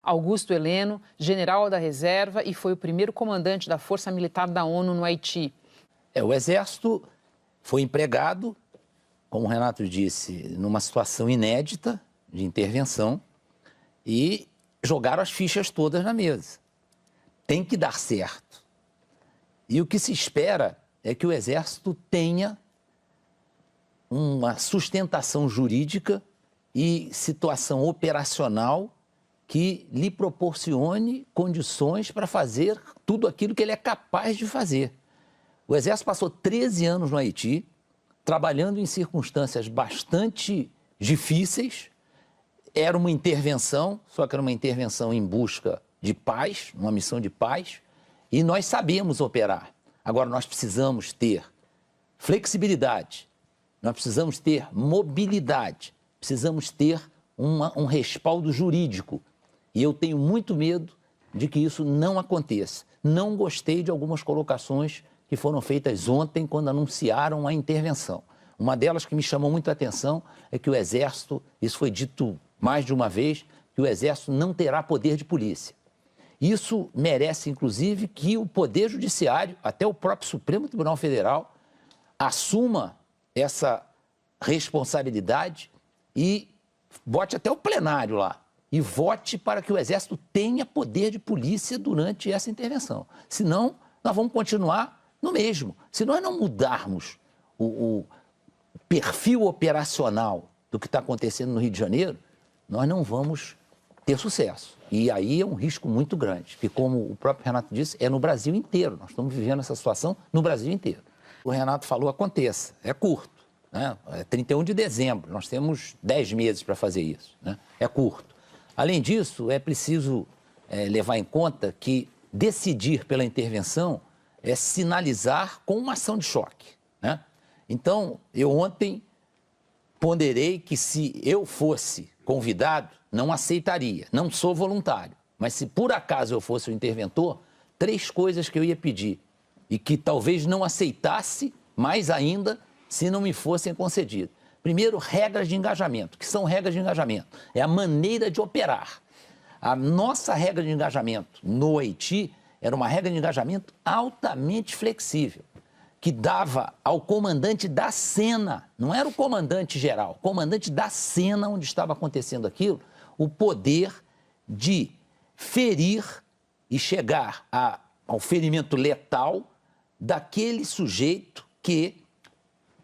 Augusto Heleno, general da reserva e foi o primeiro comandante da Força Militar da ONU no Haiti. O Exército foi empregado, como o Renato disse, numa situação inédita de intervenção e jogaram as fichas todas na mesa. Tem que dar certo. E o que se espera é que o Exército tenha uma sustentação jurídica e situação operacional que lhe proporcione condições para fazer tudo aquilo que ele é capaz de fazer. O Exército passou 13 anos no Haiti, trabalhando em circunstâncias bastante difíceis. Era uma intervenção, só que era uma intervenção em busca de paz, uma missão de paz, e nós sabemos operar. Agora, nós precisamos ter flexibilidade, nós precisamos ter mobilidade, precisamos ter um respaldo jurídico. E eu tenho muito medo de que isso não aconteça. Não gostei de algumas colocações que foram feitas ontem quando anunciaram a intervenção. Uma delas que me chamou muito a atenção é que o Exército, isso foi dito mais de uma vez, que o Exército não terá poder de polícia. Isso merece, inclusive, que o Poder Judiciário, até o próprio Supremo Tribunal Federal, assuma essa responsabilidade e bote até o plenário lá e vote para que o Exército tenha poder de polícia durante essa intervenção. Senão, nós vamos continuar no mesmo. Se nós não mudarmos o perfil operacional do que está acontecendo no Rio de Janeiro, nós não vamos ter sucesso. E aí é um risco muito grande, que, como o próprio Renato disse, é no Brasil inteiro. Nós estamos vivendo essa situação no Brasil inteiro. O Renato falou, aconteça, é curto, né? É 31 de dezembro, nós temos 10 meses para fazer isso, né? É curto. Além disso, é preciso levar em conta que decidir pela intervenção é sinalizar com uma ação de choque, né? Então, eu ontem ponderei que se eu fosse convidado, não aceitaria, não sou voluntário. Mas se por acaso eu fosse o interventor, 3 coisas que eu ia pedir e que talvez não aceitasse mais ainda se não me fossem concedidas. Primeiro, regras de engajamento. O que são regras de engajamento? É a maneira de operar. A nossa regra de engajamento no Haiti era uma regra de engajamento altamente flexível, que dava ao comandante da cena, não era o comandante geral, o comandante da cena onde estava acontecendo aquilo, o poder de ferir e chegar ao ferimento letal daquele sujeito que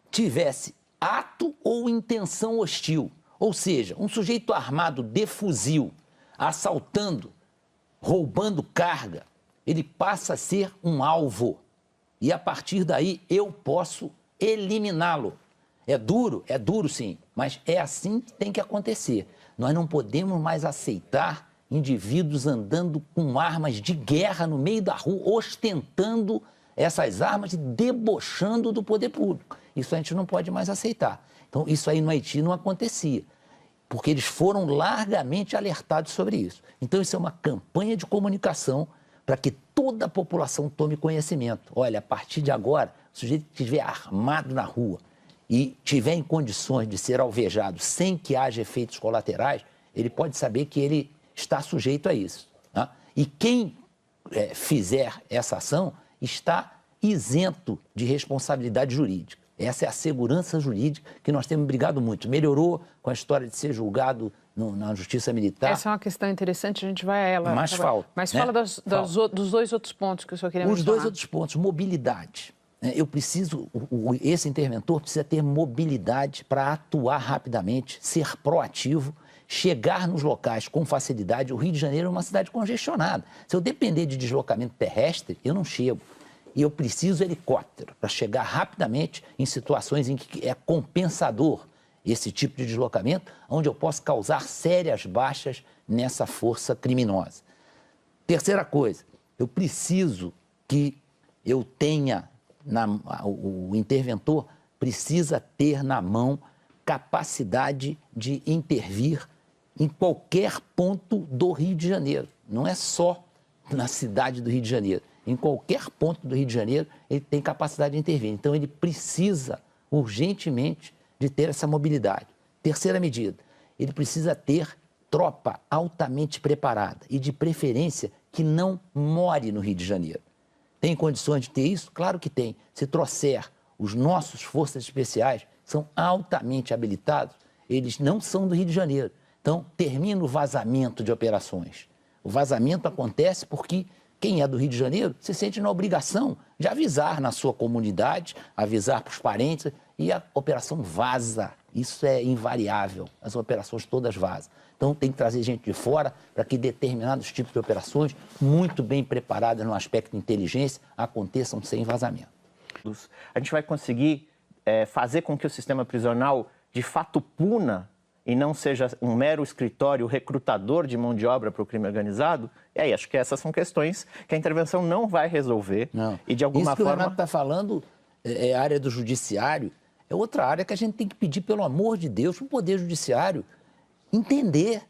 tivesse ato ou intenção hostil. Ou seja, um sujeito armado de fuzil, assaltando, roubando carga, ele passa a ser um alvo. E a partir daí eu posso eliminá-lo. É duro sim, mas é assim que tem que acontecer. Nós não podemos mais aceitar indivíduos andando com armas de guerra no meio da rua, ostentando essas armas e debochando do poder público. Isso a gente não pode mais aceitar. Então, isso aí no Haiti não acontecia, porque eles foram largamente alertados sobre isso. Então, isso é uma campanha de comunicação para que toda a população tome conhecimento. Olha, a partir de agora, o sujeito que estiver armado na rua e tiver em condições de ser alvejado sem que haja efeitos colaterais, ele pode saber que ele está sujeito a isso, tá? E quem fizer essa ação está isento de responsabilidade jurídica. Essa é a segurança jurídica que nós temos brigado muito. Melhorou com a história de ser julgado na Justiça Militar. Essa é uma questão interessante, a gente vai a ela. Mas falta. Mas né? fala dos 2 outros pontos que o senhor queria mencionar. Os 2 outros pontos, mobilidade. Eu preciso, esse interventor precisa ter mobilidade para atuar rapidamente, ser proativo, chegar nos locais com facilidade. O Rio de Janeiro é uma cidade congestionada. Se eu depender de deslocamento terrestre, eu não chego. E eu preciso de helicóptero para chegar rapidamente em situações em que é compensador esse tipo de deslocamento, onde eu posso causar sérias baixas nessa força criminosa. Terceira coisa, eu preciso que eu tenha, o interventor precisa ter na mão capacidade de intervir em qualquer ponto do Rio de Janeiro. Não é só na cidade do Rio de Janeiro. Em qualquer ponto do Rio de Janeiro, ele tem capacidade de intervir. Então, ele precisa urgentemente de ter essa mobilidade. Terceira medida, ele precisa ter tropa altamente preparada e, de preferência, que não more no Rio de Janeiro. Tem condições de ter isso? Claro que tem. Se trouxer os nossos forças especiais, são altamente habilitados, eles não são do Rio de Janeiro. Então, termina o vazamento de operações. O vazamento acontece porque quem é do Rio de Janeiro se sente na obrigação de avisar na sua comunidade, avisar para os parentes, e a operação vaza. Isso é invariável. As operações todas vazam. Então, tem que trazer gente de fora para que determinados tipos de operações, muito bem preparadas no aspecto de inteligência, aconteçam sem vazamento. A gente vai conseguir fazer com que o sistema prisional, de fato, puna e não seja um mero escritório recrutador de mão de obra para o crime organizado? E aí, acho que essas são questões que a intervenção não vai resolver. Não. E de alguma forma... Isso que forma... o Renato está falando é a área do judiciário, é outra área que a gente tem que pedir, pelo amor de Deus, para o Poder Judiciário entender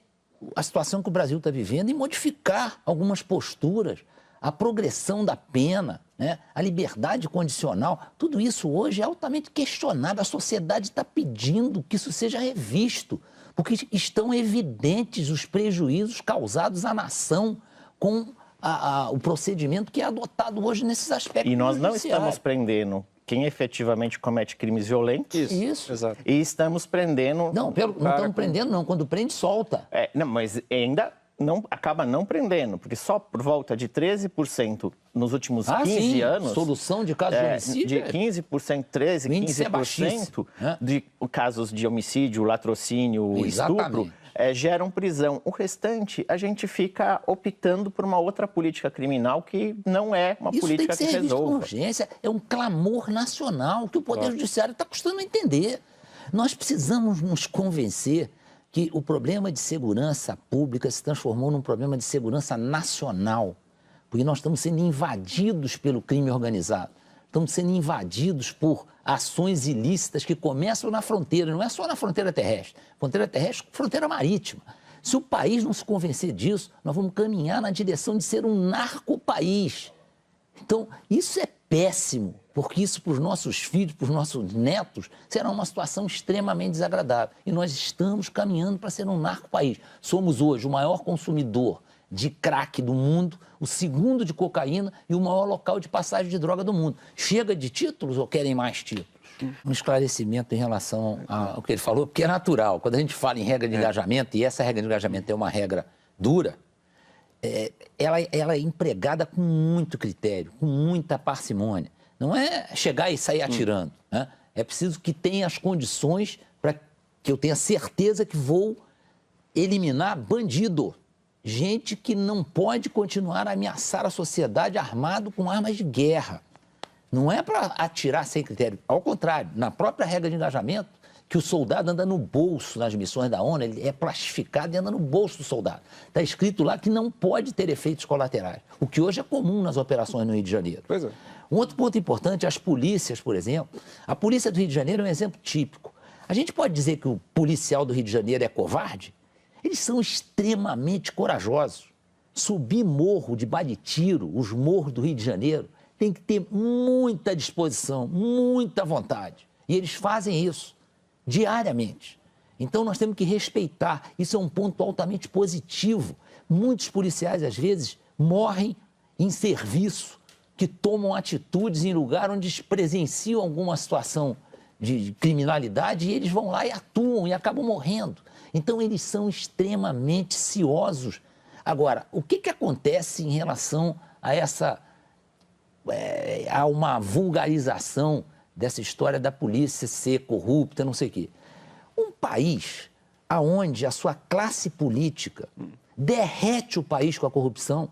a situação que o Brasil está vivendo e modificar algumas posturas, a progressão da pena, né? A liberdade condicional, tudo isso hoje é altamente questionado. A sociedade está pedindo que isso seja revisto, porque estão evidentes os prejuízos causados à nação com o procedimento que é adotado hoje nesses aspectos. E nós não estamos prendendo quem efetivamente comete crimes violentos. Isso. Exato. E estamos prendendo... Não estamos prendendo, não. Quando prende, solta. Não, mas ainda não, acaba não prendendo, porque só por volta de 13% nos últimos 15 anos... Solução de casos de homicídio. De 15%, 15% de casos de homicídio, latrocínio, estupro, geram prisão. O restante, a gente fica optando por uma outra política criminal que não é uma política que resolva. Com urgência, é um clamor nacional que o Poder Judiciário está custando a entender. Nós precisamos nos convencer que o problema de segurança pública se transformou num problema de segurança nacional, porque nós estamos sendo invadidos pelo crime organizado, estamos sendo invadidos por ações ilícitas que começam na fronteira, não é só na fronteira terrestre, fronteira marítima. Se o país não se convencer disso, nós vamos caminhar na direção de ser um narcopaís. Então, isso é péssimo, porque isso para os nossos filhos, para os nossos netos, será uma situação extremamente desagradável. E nós estamos caminhando para ser um narcopaís. Somos hoje o maior consumidor de crack do mundo, o segundo de cocaína e o maior local de passagem de droga do mundo. Chega de títulos ou querem mais títulos? Um esclarecimento em relação ao que ele falou, porque é natural. Quando a gente fala em regra de engajamento, e essa regra de engajamento é uma regra dura, ela é empregada com muito critério, com muita parcimônia. Não é chegar e sair atirando. Né? É preciso que tenha as condições para que eu tenha certeza que vou eliminar bandido. Gente que não pode continuar a ameaçar a sociedade armado com armas de guerra. Não é para atirar sem critério. Ao contrário, na própria regra de engajamento, que o soldado anda no bolso nas missões da ONU, ele é plastificado e anda no bolso do soldado. Está escrito lá que não pode ter efeitos colaterais, o que hoje é comum nas operações no Rio de Janeiro. Pois é. Um outro ponto importante, as polícias, por exemplo. A polícia do Rio de Janeiro é um exemplo típico. A gente pode dizer que o policial do Rio de Janeiro é covarde? Eles são extremamente corajosos. Subir morro de bar de tiro, os morros do Rio de Janeiro, tem que ter muita disposição, muita vontade. E eles fazem isso diariamente. Então, nós temos que respeitar. Isso é um ponto altamente positivo. Muitos policiais, às vezes, morrem em serviço, que tomam atitudes em lugar onde presenciam alguma situação de criminalidade e eles vão lá e atuam e acabam morrendo. Então, eles são extremamente ciosos. Agora, o que acontece em relação a a uma vulgarização dessa história da polícia ser corrupta, não sei o quê? Um país onde a sua classe política derrete o país com a corrupção,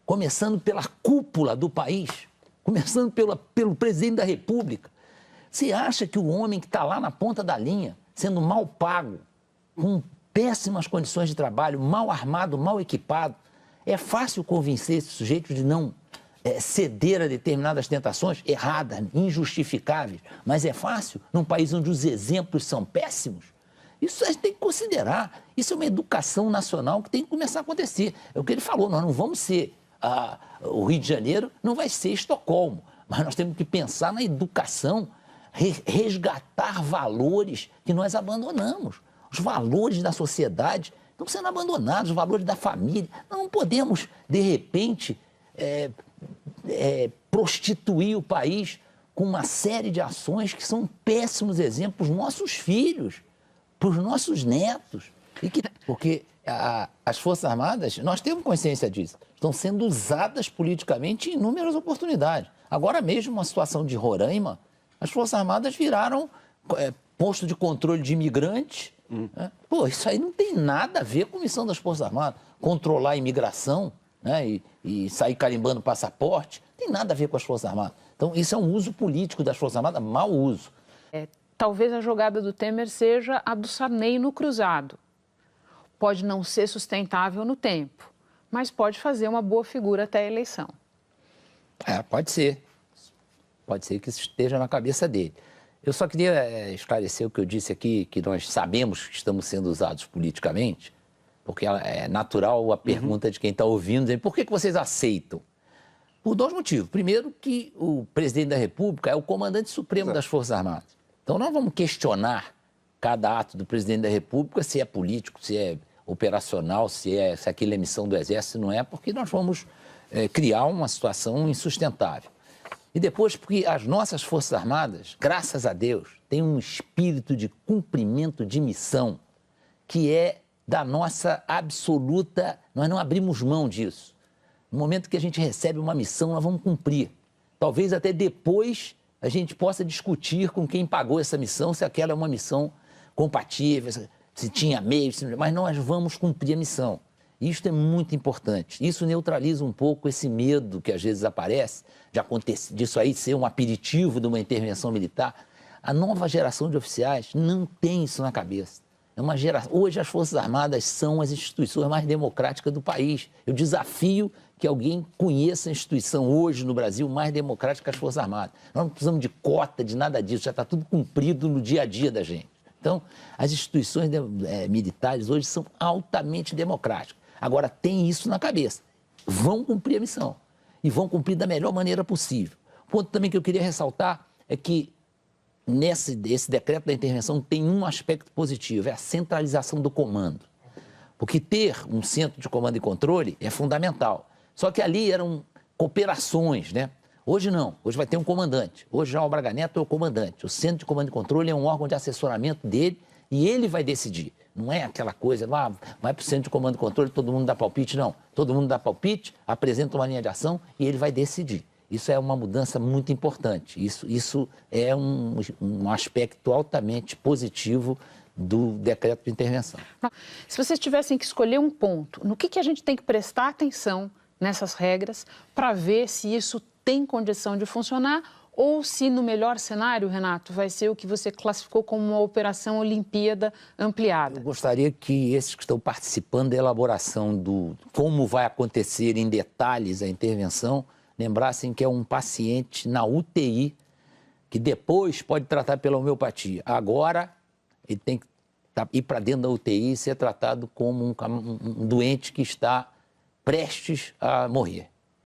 começando pela cúpula do país, começando pelo presidente da República. Você acha que o homem que está lá na ponta da linha, sendo mal pago, com péssimas condições de trabalho, mal armado, mal equipado, é fácil convencer esse sujeito de não ceder a determinadas tentações erradas, injustificáveis, mas é fácil num país onde os exemplos são péssimos? Isso a gente tem que considerar. Isso é uma educação nacional que tem que começar a acontecer. É o que ele falou, nós não vamos ser... o Rio de Janeiro não vai ser Estocolmo, mas nós temos que pensar na educação, resgatar valores que nós abandonamos. Os valores da sociedade Estão sendo abandonados os valores da família. Nós não podemos, de repente, prostituir o país com uma série de ações que são péssimos exemplos para os nossos filhos, para os nossos netos. Porque as Forças Armadas, nós temos consciência disso, estão sendo usadas politicamente em inúmeras oportunidades. Agora mesmo, uma situação de Roraima, as Forças Armadas viraram posto de controle de imigrantes. Né? Pô, isso aí não tem nada a ver com a missão das Forças Armadas. Controlar a imigração, né? e sair carimbando passaporte, não tem nada a ver com as Forças Armadas. Então, isso é um uso político das Forças Armadas, mau uso. Talvez a jogada do Temer seja a do Sarney no cruzado. Pode não ser sustentável no tempo, mas pode fazer uma boa figura até a eleição. Pode ser. Pode ser que isso esteja na cabeça dele. Eu só queria esclarecer o que eu disse aqui, que nós sabemos que estamos sendo usados politicamente, porque é natural a pergunta de quem está ouvindo, dizer, por que vocês aceitam? Por dois motivos. Primeiro, que o presidente da República é o comandante supremo das Forças Armadas. Então, nós vamos questionar cada ato do presidente da República, se é político, se é operacional, se aquilo é missão do Exército, não é, porque nós vamos criar uma situação insustentável. E depois, porque as nossas Forças Armadas, graças a Deus, têm um espírito de cumprimento de missão que é da nossa absoluta... Nós não abrimos mão disso. No momento que a gente recebe uma missão, nós vamos cumprir. Talvez até depois a gente possa discutir com quem pagou essa missão, se aquela é uma missão compatível, se tinha meios, mas nós vamos cumprir a missão. Isso é muito importante. Isso neutraliza um pouco esse medo que às vezes aparece disso aí ser um aperitivo de uma intervenção militar. A nova geração de oficiais não tem isso na cabeça. Hoje as Forças Armadas são as instituições mais democráticas do país. Eu desafio que alguém conheça a instituição hoje no Brasil mais democrática que as Forças Armadas. Nós não precisamos de cota, de nada disso, já está tudo cumprido no dia a dia da gente. Então, as instituições militares hoje são altamente democráticas. Agora, tem isso na cabeça. Vão cumprir a missão. E vão cumprir da melhor maneira possível. O ponto também que eu queria ressaltar é que esse decreto da intervenção tem um aspecto positivo, é a centralização do comando. Porque ter um centro de comando e controle é fundamental. Só que ali eram cooperações, né? Hoje não, hoje vai ter um comandante. Hoje já o Braga Neto é o comandante. O centro de comando e controle é um órgão de assessoramento dele e ele vai decidir. Não é aquela coisa, vai para o centro de comando e controle, todo mundo dá palpite, não. Todo mundo dá palpite, apresenta uma linha de ação e ele vai decidir. Isso é uma mudança muito importante. Isso é um aspecto altamente positivo do decreto de intervenção. Se vocês tivessem que escolher um ponto, no que a gente tem que prestar atenção nessas regras para ver se isso tem condição de funcionar ou se, no melhor cenário, Renato, vai ser o que você classificou como uma operação Olimpíada ampliada? Eu gostaria que esses que estão participando da elaboração do como vai acontecer em detalhes a intervenção lembrassem que é um paciente na UTI que depois pode tratar pela homeopatia. Agora, ele tem que ir para dentro da UTI e ser tratado como um doente que está prestes a morrer.